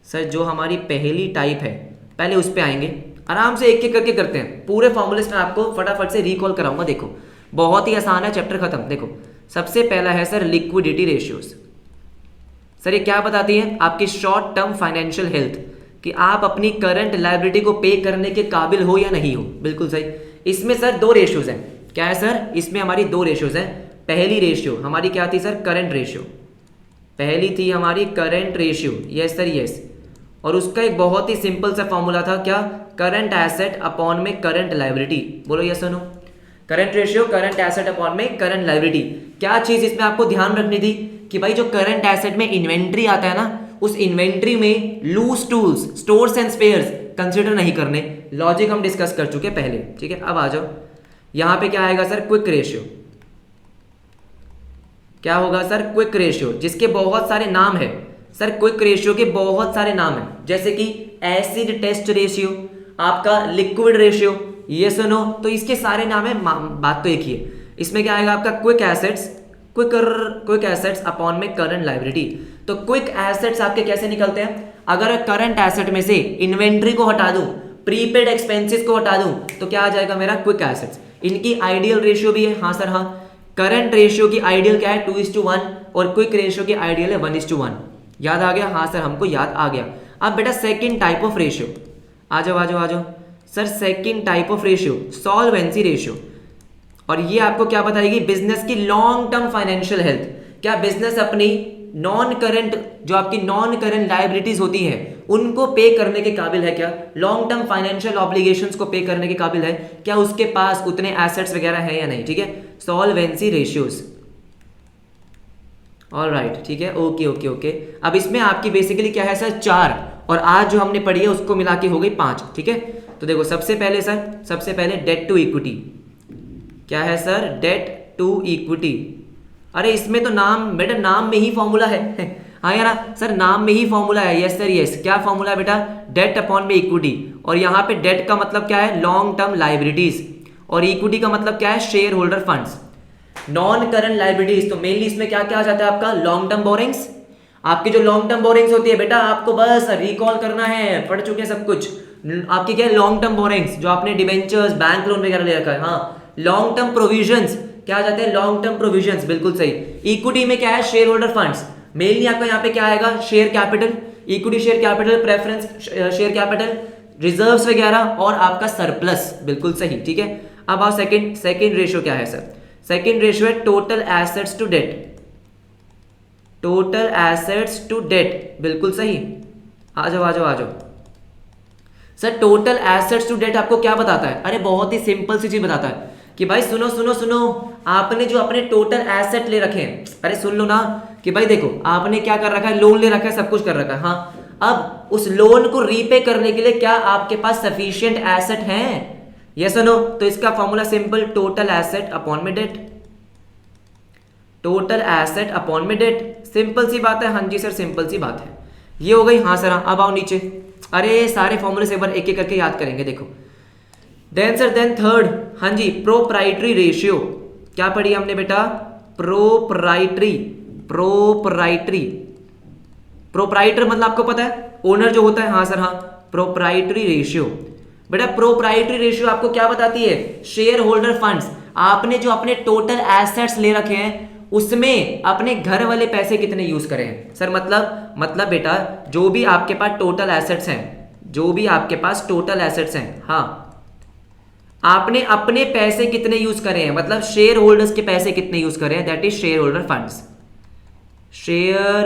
सर, जो हमारी पहली टाइप है, पहले उस पे आएंगे, आराम से एक एक करके करते हैं। पूरे फॉर्मूलेस में आपको फटाफट से रिकॉल कराऊंगा, देखो बहुत ही आसान है, चैप्टर खत्म। देखो सबसे पहला है सर लिक्विडिटी रेशियोज। सर ये क्या बताती है, आपकी शॉर्ट टर्म फाइनेंशियल हेल्थ, कि आप अपनी करंट लायबिलिटी को पे करने के काबिल हो या नहीं हो। बिल्कुल सही। इसमें सर 2 रेशियोज हैं, क्या है सर, इसमें हमारी 2 रेशियोज हैं। पहली रेशियो हमारी क्या थी सर, करंट रेशियो, पहली थी हमारी current ratio, yes sir yes. और उसका एक बहुत ही सिंपल सा फॉर्मूला था, क्या, करंट एसेट अपॉन में करंट लायबिलिटी, बोलो यस और no. Current ratio current asset upon में करंट लायबिलिटी। क्या चीज इसमें आपको ध्यान रखनी थी, कि भाई जो करंट एसेट में इन्वेंट्री आता है ना, उस इन्वेंट्री में loose tools, stores and spares consider नहीं करने। लॉजिक हम डिस्कस कर चुके पहले, ठीक है। अब आ जाओ, यहां पे क्या आएगा सर, क्विक रेशियो। क्या होगा सर, क्विक रेशियो, जिसके बहुत सारे नाम है सर, क्विक रेशियो के बहुत सारे नाम है, जैसे कि एसिड टेस्ट रेशियो, आपका लिक्विड रेशियो, ये सुनो, तो इसके सारे नाम है, बात तो एक ही है। इसमें क्या आएगा आपका quick assets, quick assets upon में करंट लायबिलिटी। तो क्विक एसेट्स आपके कैसे निकलते हैं, अगर करंट एसेट में से इन्वेंट्री को हटा दूं, प्रीपेड एक्सपेंसेस को हटा दूं, तो क्या आ जाएगा मेरा, क्विक एसेट्स। इनकी आइडियल रेशियो भी है, हाँ सर हाँ, करंट रेशियो की आइडियल क्या है, 2:1, और क्विक रेशियो की आइडियल है 1:1। याद आ गया, हाँ सर हमको याद आ गया। अब बेटा सेकंड टाइप ऑफ रेशियो, आ जाओ आ जाओ आ जाओ sir, second type of ratio solvency ratio, और ये आपको क्या बताएगी, बिजनेस की लॉन्ग टर्म फाइनेंशियल हेल्थ। क्या बिजनेस अपनी नॉन करंट, जो आपकी नॉन करंट लायबिलिटीज होती हैं, उनको पे करने के काबिल है क्या, लॉन्ग टर्म फाइनेंशियल ऑब्लिगेशंस को पे करने के काबिल है क्या, उसके पास उतने एसेट्स वगैरह है या नहीं, ठीक है। सॉल्वेंसी रेशियोज, ऑलराइट ठीक है, ओके ओके ओके। अब इसमें आपकी बेसिकली क्या है सर, 4, और आज जो हमने पढ़ी है उसको मिला के हो गई 5, ठीक है। तो देखो सबसे पहले सर, सबसे पहले डेट टू इक्विटी, क्या है सर, डेट टू इक्विटी। अरे इसमें तो नाम बेटा, नाम में ही फॉर्मूला है हाँ यार सर, नाम में ही फॉर्मूला है, यस सर यस। क्या फॉर्मूला है बेटा, डेट अपॉन में इक्विटी, और यहाँ पे डेट का मतलब क्या है, लॉन्ग टर्म लाइबिलिटीज, और इक्विटी का मतलब क्या है, share holder funds. Non current liabilities, तो मेनली इसमें क्या क्या आ जाता है आपका, लॉन्ग टर्म बोरिंग्स। आपकी जो लॉन्ग टर्म बोरिंग्स होती है बेटा, आपको बस रिकॉल करना है, पढ़ चुके हैं सब कुछ। आपकी क्या है, लॉन्ग टर्म बोरिंग्स, जो आपने डिबेंचर्स, बैंक लोन वगैरह ले रखा है। हाँ, लॉन्ग टर्म प्रोविजंस, क्या आ जाते हैं, लॉन्ग टर्म प्रोविजंस, बिल्कुल सही। इक्विटी में क्या है, शेयर होल्डर फंड्स। मेनली आपका यहाँ पे क्या आएगा, share capital, equity share capital, preference share capital, reserves वगैरह, और आपका सरप्लस, बिल्कुल सही, ठीक है। अब आओ सेकंड रेशियो क्या है सर? सेकंड रेशियो है total assets to debt. Total assets to debt, बिल्कुल सही। आ जाओ sir. Total assets to debt आपको क्या बताता है? अरे बहुत ही सिंपल सी चीज बताता है कि भाई सुनो, आपने जो अपने टोटल एसेट ले रखे हैं, अरे सुन लो ना, कि भाई देखो आपने क्या कर रखा है, लोन ले रखा है, सब कुछ कर रखा है। हाँ, अब उस लोन को रीपे करने के लिए क्या आपके पास सफिशिएंट एसेट हैं? यस और नो? तो इसका formula simple, total asset upon में डेट। टोटल एसेट अपॉन में डेट, सिंपल सी बात है। हाँ जी सर, सिंपल सी बात है। ये हो गई। हाँ सर हाँ, अब आओ नीचे। अरे सारे फॉर्मूले से एक बार एक एक करके याद करेंगे। देखो देन थर्ड, हाँ जी, प्रोप्राइटरी रेशियो। क्या पढ़ी हमने बेटा? प्रोप्राइटर मतलब आपको पता है ओनर जो होता है। हाँ सर हाँ, प्रोप्राइटरी रेशियो। बेटा प्रोप्राइटरी रेशियो आपको क्या बताती है? Share holder funds. आपने जो अपने टोटल एसेट्स ले रखे हैं उसमें अपने घर वाले पैसे कितने यूज करें सर? मतलब बेटा जो भी आपके पास टोटल एसेट्स हैं, हाँ, आपने अपने पैसे कितने यूज करे हैं, मतलब शेयर होल्डर्स के पैसे कितने यूज करे हैं, that is share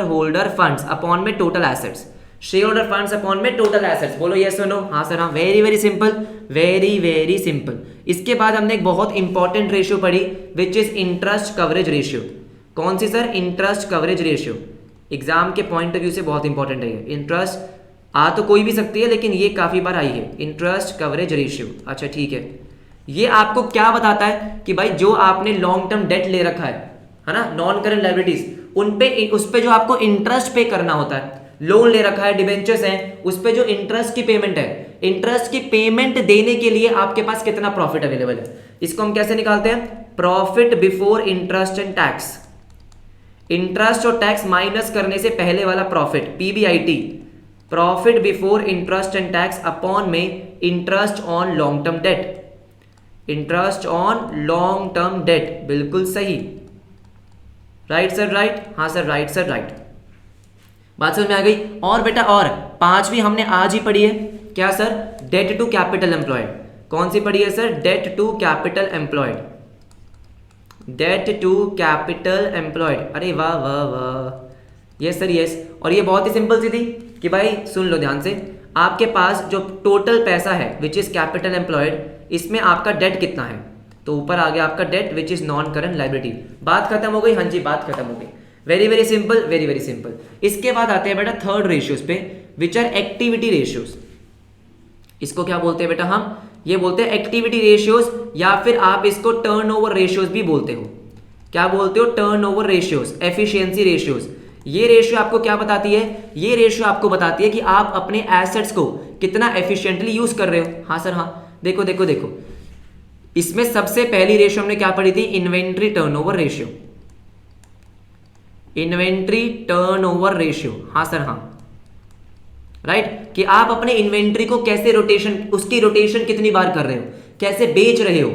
holder funds upon में total assets. Shareholder funds upon में टोटल एसेट्स। बोलो यस और नो? हाँ सर हाँ, वेरी सिंपल, वेरी सिंपल। इसके बाद हमने एक बहुत इंपॉर्टेंट रेशियो पढ़ी which is interest coverage ratio. कौन सी sir? Interest coverage ratio. Exam के पॉइंट ऑफ व्यू से बहुत इंपॉर्टेंट है ये। इंटरेस्ट आ तो कोई भी सकती है, लेकिन ये काफी बार आई है, इंटरेस्ट कवरेज रेशियो। अच्छा ठीक है, ये आपको क्या बताता है कि भाई जो आपने लॉन्ग टर्म डेट ले रखा है ना, नॉन करंट लायबिलिटीज, उस पे जो आपको इंटरेस्ट पे करना होता है, लोन ले रखा है, डिबेंचर्स हैं, उस पे जो इंटरेस्ट की पेमेंट है, इंटरेस्ट की पेमेंट देने के लिए आपके पास कितना प्रॉफिट अवेलेबल है, इसको हम कैसे निकालते हैं? Profit before interest and tax. इंटरेस्ट और टैक्स माइनस करने से पहले वाला profit, PBIT, profit before interest and tax upon में interest on long term debt. Interest on long term debt, बिल्कुल सही। Right sir right? हाँ सर राइट सर राइट। बात समझ में आ गई? और बेटा और पांचवी हमने आज ही पढ़ी है। क्या sir? Debt to capital employed. कौन सी पढ़ी है sir? Debt to capital employed. Debt to capital employed. अरे वाह वाह वाह, यस सर यस। और ये बहुत ही सिंपल सी थी कि भाई सुन लो ध्यान से, आपके पास जो टोटल पैसा है विच इज कैपिटल एम्प्लॉयड, इसमें आपका डेट कितना है, तो ऊपर आ गया आपका debt which is non current liability. बात खत्म हो गई? हाँ जी बात खत्म हो गई। Very simple, very simple. इसके बाद आते हैं बेटा थर्ड रेशियोज पे विच आर एक्टिविटी रेशियोज। इसको क्या बोलते हैं बेटा? हम ये बोलते हैं एक्टिविटी रेशियोज, या फिर आप इसको टर्नओवर रेशियोज भी बोलते हो। क्या बोलते हो? Turnover ratios, efficiency ratios. ये रेशियो आपको क्या बताती है? ये रेशियो आपको बताती है कि आप अपने एसेट्स को कितना एफिशिएंटली यूज कर रहे हो। हाँ सर हाँ, देखो इसमें सबसे पहली रेशियो हमने क्या पढ़ी थी? Inventory turnover ratio. Inventory turnover ratio, हाँ सर हाँ, राइट। कि आप अपने इन्वेंट्री को कैसे उसकी रोटेशन कितनी बार कर रहे हो, कैसे बेच रहे हो।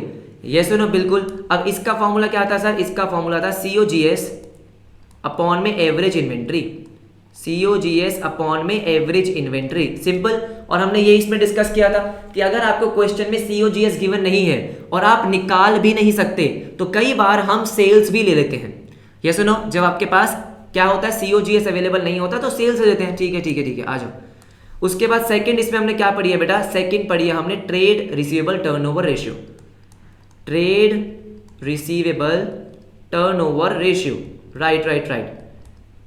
Yes no? बिल्कुल। अब इसका फॉर्मूला क्या था सर? इसका फॉर्मूला था COGS अपॉन में एवरेज इन्वेंट्री। COGS अपॉन में एवरेज इन्वेंट्री, सिंपल। और हमने ये इसमें डिस्कस किया था कि अगर आपको क्वेश्चन में COGS गिवन नहीं है और आप निकाल भी नहीं सकते, तो कई बार हम सेल्स भी ले लेते हैं। Yes no? जब आपके पास क्या होता है, COGS अवेलेबल नहीं होता तो सेल्स ले लेते हैं। ठीक है, आ जाओ। उसके बाद सेकंड इसमें हमने क्या पढ़ी है बेटा? सेकंड पढ़ी है हमने trade receivable turnover ratio. Trade receivable turnover ratio, right.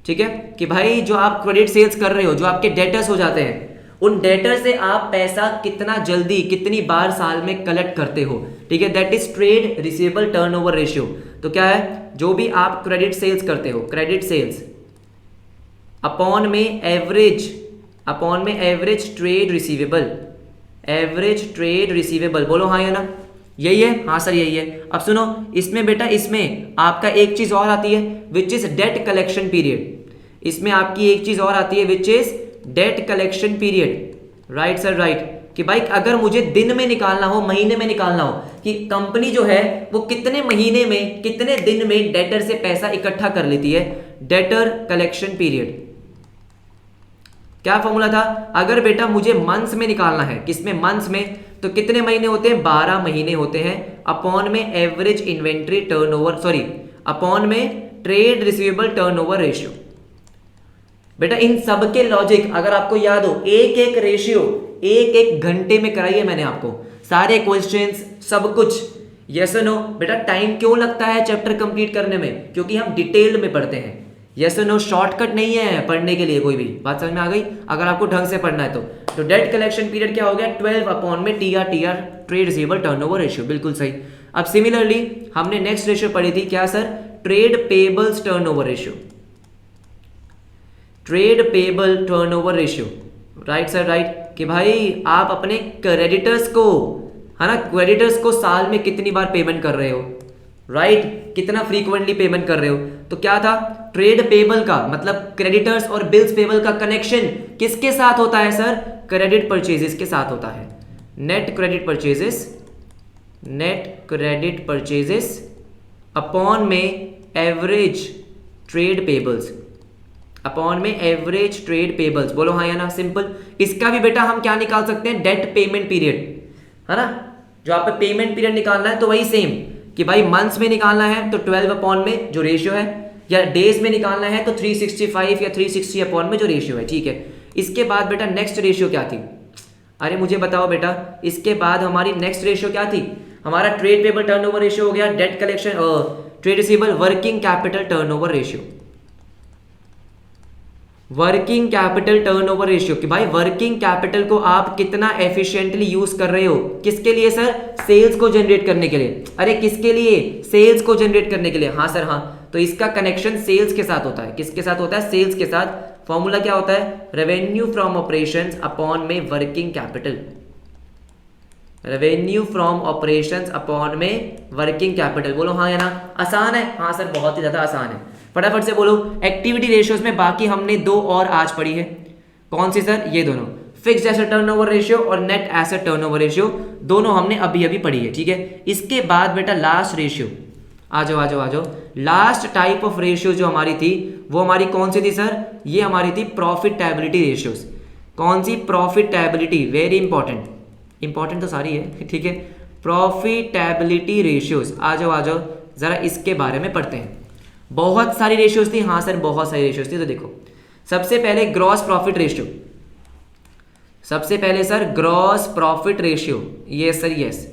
ठीक है, कि भाई जो आप क्रेडिट सेल्स कर रहे हो, जो आपके डेटर्स हो जाते हैं, उन डेटर से आप पैसा कितना जल्दी, कितनी बार साल में कलेक्ट करते हो। ठीक है, that is trade receivable turnover ratio. तो क्या है? जो भी आप क्रेडिट सेल्स करते हो, क्रेडिट सेल्स अपॉन में average trade receivable, average trade receivable. बोलो हाँ या ना? यही है? हाँ सर यही है। अब सुनो, इसमें बेटा इसमें आपका एक चीज और आती है which is debt collection period. इसमें आपकी एक चीज और आती है which is debt collection period. Right sir right. कि भाई अगर मुझे दिन में निकालना हो, महीने में निकालना हो कि कंपनी जो है वो कितने महीने में, कितने दिन में डेटर से पैसा इकट्ठा कर लेती है, डेटर कलेक्शन पीरियड। क्या फॉर्मूला था? अगर बेटा मुझे मंथ्स में निकालना है, किसमें? मंथ्स में, तो कितने महीने होते हैं, 12 महीने होते हैं, अपॉन में average inventory turnover, sorry upon में ट्रेड रिसीवेबल टर्नओवर रेशियो। बेटा इन सब के लॉजिक अगर आपको याद हो, एक एक रेशियो एक एक घंटे में कराइए मैंने आपको, सारे क्वेश्चंस सब कुछ, यस नो। बेटा टाइम क्यों लगता है चैप्टर कंप्लीट करने में, क्योंकि हम डिटेल में पढ़ते हैं, यस नो। शॉर्टकट नहीं है पढ़ने के लिए कोई भी, बात समझ में आ गई, अगर आपको ढंग से पढ़ना है तो डेट कलेक्शन पीरियड क्या हो गया, 12 अपॉन में T R trade receivable turnover ratio, बिल्कुल सही। अब सिमिलरली हमने नेक्स्ट रेशियो पढ़ी थी, क्या sir, trade payables turnover ratio, trade payable turnover ratio, right sir right, कि भाई आप अपने क्रेडिटर्स को, है ना, क्रेडिटर्स को साल में कितनी बार पेमेंट कर रहे हो, राइट, कितना फ्रीक्वेंटली पेमेंट कर रहे हो। तो क्या था, ट्रेड पेबल का मतलब क्रेडिटर्स और बिल्स पेबल का कनेक्शन किसके साथ होता है सर, क्रेडिट परचेजेस के साथ होता है। Net credit purchases, net credit purchases upon में एवरेज ट्रेड पेबल्स, अपॉन में एवरेज ट्रेड पेबल्स, बोलो हाँ या ना, सिंपल। इसका भी बेटा हम क्या निकाल सकते हैं, डेट पेमेंट पीरियड, है ना, जो आप पेमेंट पीरियड निकालना है तो वही सेम कि भाई मंथ्स में निकालना है तो 12 अपॉन में जो रेशियो है, या डेज में निकालना है तो 365 या 360 अपॉन में जो रेशियो है, ठीक है। इसके बाद बेटा नेक्स्ट रेशियो क्या थी, अरे मुझे बताओ बेटा, इसके बाद हमारी नेक्स्ट रेशियो क्या थी, हमारा ट्रेड पेबल टर्नओवर रेशियो हो गया, debt collection trade receivable working capital turnover ratio, working capital turnover ratio, कि भाई वर्किंग कैपिटल को आप कितना एफिशिएंटली यूज कर रहे हो, किसके लिए सर, सेल्स को जनरेट करने के लिए। अरे किसके लिए, सेल्स को जनरेट करने के लिए, हाँ सर हाँ। तो इसका कनेक्शन सेल्स के साथ होता है, किसके साथ होता है, सेल्स के साथ। फॉर्मूला क्या होता है, रेवेन्यू फ्रॉम ऑपरेशंस अपॉन में working capital, revenue from operations upon में वर्किंग कैपिटल, बोलो हाँ या ना, आसान है, हाँ सर बहुत ही ज्यादा आसान है, फटाफट से बोलो। एक्टिविटी रेशियोज में बाकी हमने दो और आज पढ़ी है, कौन सी सर, ये दोनों, फिक्स्ड एसेट टर्नओवर रेशियो और नेट एसेट टर्नओवर रेशियो, दोनों हमने अभी अभी पढ़ी है, ठीक है। इसके बाद बेटा लास्ट रेशियो, आ जाओ आ जाओ आ जाओ, लास्ट टाइप ऑफ रेशियो जो हमारी थी वो हमारी कौन सी थी सर, ये हमारी थी प्रॉफिटेबिलिटी रेशियोज। कौन सी, प्रॉफिटेबिलिटी, वेरी इंपॉर्टेंट, इंपॉर्टेंट तो सारी है, ठीक है। प्रॉफिटेबिलिटी रेशियोज, आ जाओ जरा इसके बारे में पढ़ते हैं। बहुत सारी रेशियोज थी, हाँ सर बहुत सारी रेशियोज थी। तो देखो सबसे पहले ग्रॉस प्रॉफिट रेशियो, सबसे पहले sir gross profit ratio, yes sir yes,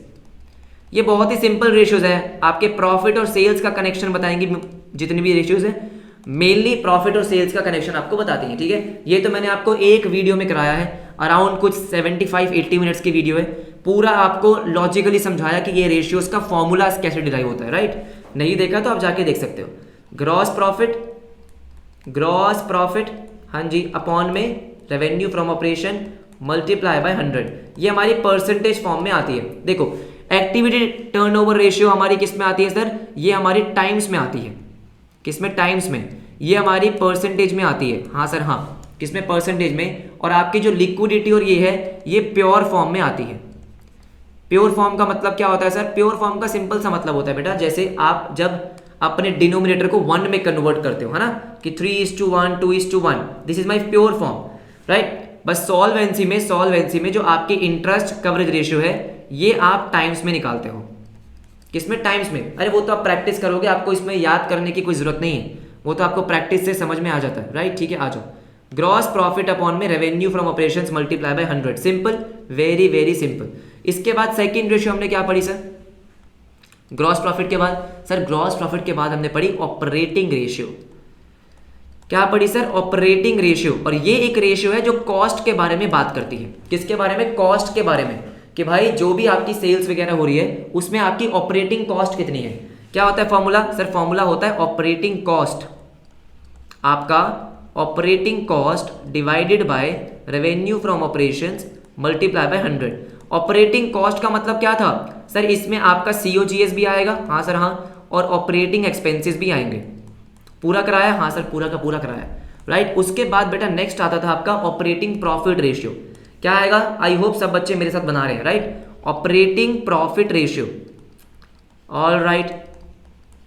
ये बहुत ही सिंपल रेशियोज है, आपके प्रॉफिट और सेल्स का कनेक्शन बताएंगे, जितनी भी रेशियोज है मेनली प्रॉफिट और सेल्स का कनेक्शन आपको बताती हैं, ठीक है। ये तो मैंने आपको एक वीडियो में कराया है, अराउंड कुछ 75-80 मिनट्स की वीडियो है, पूरा आपको लॉजिकली समझाया कि ये रेशियोज का फॉर्मूला कैसे डिराइव होता है, राइट। नहीं देखा तो आप जाके देख सकते हो। ग्रॉस प्रॉफिट, हाँ जी, अपॉन में revenue from operation multiply by 100, ये हमारी परसेंटेज फॉर्म में आती है। देखो एक्टिविटी टर्नओवर रेशियो हमारी किस में आती है सर, ये हमारी टाइम्स में आती है, किसमें, टाइम्स में, ये हमारी परसेंटेज में आती है, हाँ सर हाँ, किसमें, परसेंटेज में। और आपकी जो लिक्विडिटी और ये है, ये प्योर फॉर्म में आती है। प्योर फॉर्म का मतलब क्या होता है सर, प्योर फॉर्म का सिंपल सा मतलब होता है बेटा, जैसे आप जब अपने डिनोमिनेटर को 1 में कन्वर्ट करते हो, है ना, कि 3:1 2:1, this is my pure form, right. बस सॉल्वेंसी में जो आपकी इंटरेस्ट कवरेज रेशियो है, ये आप टाइम्स में निकालते हो, किसमें, टाइम्स में। अरे वो तो आप प्रैक्टिस करोगे, आपको इसमें याद करने की कोई जरूरत नहीं है, वो तो आपको प्रैक्टिस से समझ में आ जाता है, राइट, ठीक है। आ जाओ, ग्रॉस प्रॉफिट अपॉन में revenue from operations multiply by 100, simple, very very simple. इसके बाद सेकंड रेशियो हमने क्या पढ़ी सर, ग्रॉस प्रॉफिट के बाद, सर ग्रॉस प्रॉफिट के बाद हमने पढ़ी ऑपरेटिंग रेशियो। क्या पढ़ी सर, ऑपरेटिंग रेशियो। और ये एक रेशियो है जो कॉस्ट के बारे में बात करती है, किसके बारे में, कॉस्ट के बारे में, कि भाई जो भी आपकी सेल्स वगैरह हो रही है उसमें आपकी ऑपरेटिंग कॉस्ट कितनी है। क्या होता है फॉर्मूला सर, फॉर्मूला होता है ऑपरेटिंग कॉस्ट, आपका operating cost divided by revenue from operations multiply by 100। Operating cost का मतलब क्या था सर, इसमें आपका COGS भी आएगा, हाँ सर हाँ, और ऑपरेटिंग एक्सपेंसेस भी आएंगे। पूरा कराया, हाँ सर पूरा का पूरा कराया, राइट। उसके बाद बेटा नेक्स्ट आता था आपका ऑपरेटिंग प्रॉफिट रेशियो। क्या आएगा, आई होप सब बच्चे मेरे साथ बना रहे हैं, right. Operating profit ratio, all right.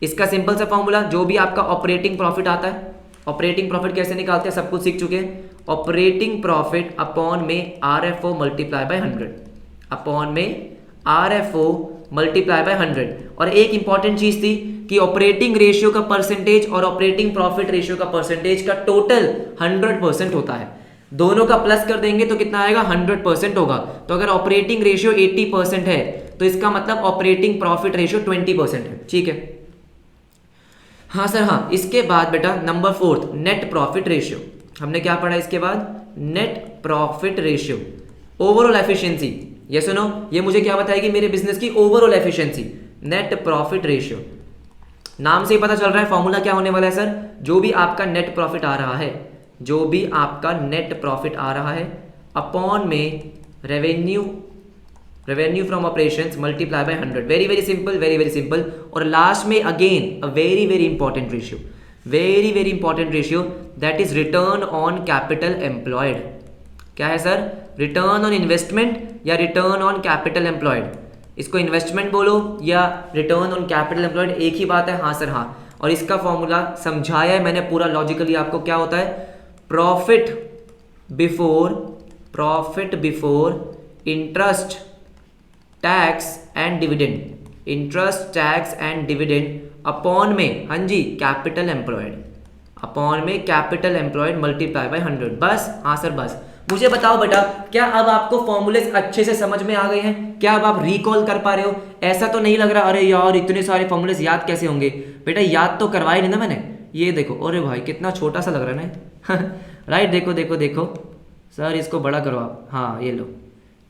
इसका सिंपल सा फॉर्मूला, जो भी आपका ऑपरेटिंग प्रॉफिट आता है, ऑपरेटिंग प्रॉफिट कैसे निकालते हैं सब कुछ सीख चुके हैं, ऑपरेटिंग प्रॉफिट अपॉन में RFO मल्टीप्लाई बाय 100, अपॉन में RFO मल्टीप्लाई बाय 100। और एक इंपॉर्टेंट चीज थी कि ऑपरेटिंग रेशियो का परसेंटेज और ऑपरेटिंग प्रॉफिट रेशियो का परसेंटेज का टोटल 100% होता है। दोनों का प्लस कर देंगे तो कितना आएगा, 100% होगा। तो अगर ऑपरेटिंग रेशियो 80% है तो इसका मतलब ऑपरेटिंग प्रॉफिट रेशियो 20% है। ठीक है, हाँ सर हाँ। इसके बाद बेटा नंबर 4 नेट प्रॉफिट रेशियो। हमने क्या पढ़ा इसके बाद, net profit ratio, overall efficiency. ये सुनो, ये मुझे क्या बताएगी, मेरे बिजनेस की overall efficiency. Net profit ratio, नाम से ही पता चल रहा है फॉर्मूला क्या होने वाला है सर, जो भी आपका नेट प्रॉफिट आ रहा है, जो भी आपका नेट प्रॉफिट आ रहा है अपॉन में revenue from operations multiply by 100। Very very simple, very very simple. और लास्ट में again a very very important ratio, very very important ratio, that is return on capital employed. क्या है sir, return on investment या return on capital employed. इसको investment बोलो या return on capital employed, एक ही बात है। हाँ सर हाँ। और इसका फॉर्मूला समझाया है मैंने पूरा लॉजिकली आपको। क्या होता है, profit before interest tax and dividend, interest tax and dividend upon में, हाँ जी, कैपिटल एम्प्लॉयड, अपॉन में कैपिटल एम्प्लॉयड मल्टीप्लाई बाय 100। बस, हाँ सर बस। मुझे बताओ बेटा, क्या अब आपको फॉर्मूले अच्छे से समझ में आ गए हैं? क्या अब आप रिकॉल कर पा रहे हो? ऐसा तो नहीं लग रहा अरे यार इतने सारे फॉर्मूलेस याद कैसे होंगे। बेटा याद तो करवाए नहीं ना मैंने। ये देखो, अरे भाई कितना छोटा सा लग रहा है ना राइट, देखो देखो देखो सर, इसको बड़ा करो आप। हाँ ये लो,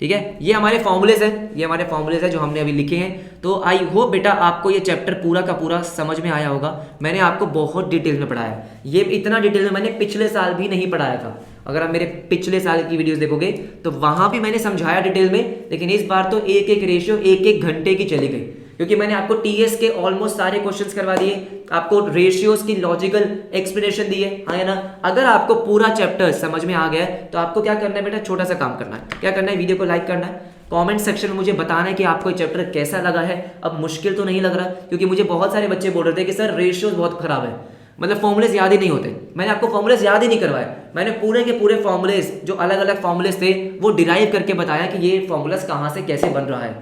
ठीक है। ये हमारे फॉर्मूलेज है, ये हमारे फॉर्मूलेज है जो हमने अभी लिखे हैं। तो आई होप बेटा आपको ये चैप्टर पूरा का पूरा समझ में आया होगा। मैंने आपको बहुत डिटेल में पढ़ाया है, ये इतना डिटेल में मैंने पिछले साल भी नहीं पढ़ाया था। अगर आप मेरे पिछले साल की वीडियोस देखोगे तो वहां भी मैंने समझाया डिटेल में, लेकिन इस बार तो एक एक रेशियो एक एक घंटे की चली गई, क्योंकि मैंने आपको टीएस के ऑलमोस्ट सारे क्वेश्चंस करवा दिए, आपको रेशियोज की लॉजिकल एक्सप्लेनेशन दी है, हाँ ना। अगर आपको पूरा चैप्टर समझ में आ गया है तो आपको क्या करना है बेटा, छोटा सा काम करना है। क्या करना है, वीडियो को लाइक करना है, कमेंट सेक्शन में मुझे बताना है कि आपको ये चैप्टर कैसा लगा है। अब मुश्किल तो नहीं लग रहा, क्योंकि मुझे बहुत सारे बच्चे बोल रहे थे कि सर रेशियोज बहुत खराब है, मतलब फॉर्मूलेज याद ही नहीं होते। मैंने आपको फॉर्मूलेज याद ही नहीं करवाए, मैंने पूरे के पूरे फॉर्मूलेज जो अलग अलग फॉर्मूलेज थे वो डिराइव करके बताया कि ये फॉर्मूलाज कहाँ से कैसे बन रहा है।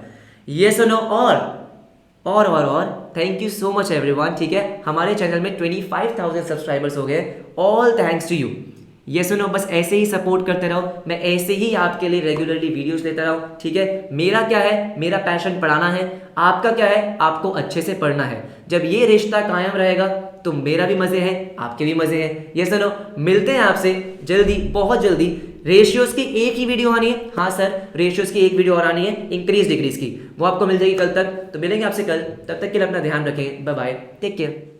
ये सुनो, और thank you so much everyone. ठीक है, हमारे चैनल में 25,000 सब्सक्राइबर्स हो गए, ऑल थैंक्स टू यू। ये सुनो, बस ऐसे ही सपोर्ट करते रहो, मैं ऐसे ही आपके लिए रेगुलरली वीडियोस लेता रहूं। ठीक है, मेरा क्या है, मेरा पैशन पढ़ाना है, आपका क्या है, आपको अच्छे से पढ़ना है। जब ये रिश्ता कायम रहेगा तो मेरा भी मजे हैं, आपके भी मजे हैं। ये सुनो, मिलते हैं आपसे जल्दी, बहुत जल्दी। रेशियोज की एक ही वीडियो आनी है, हाँ सर रेशियोज की एक वीडियो और आनी है इंक्रीज डिक्रीज की, वो आपको मिल जाएगी कल तक। तो मिलेंगे आपसे कल, तब तक के लिए अपना ध्यान रखें, बाय बाय, टेक केयर।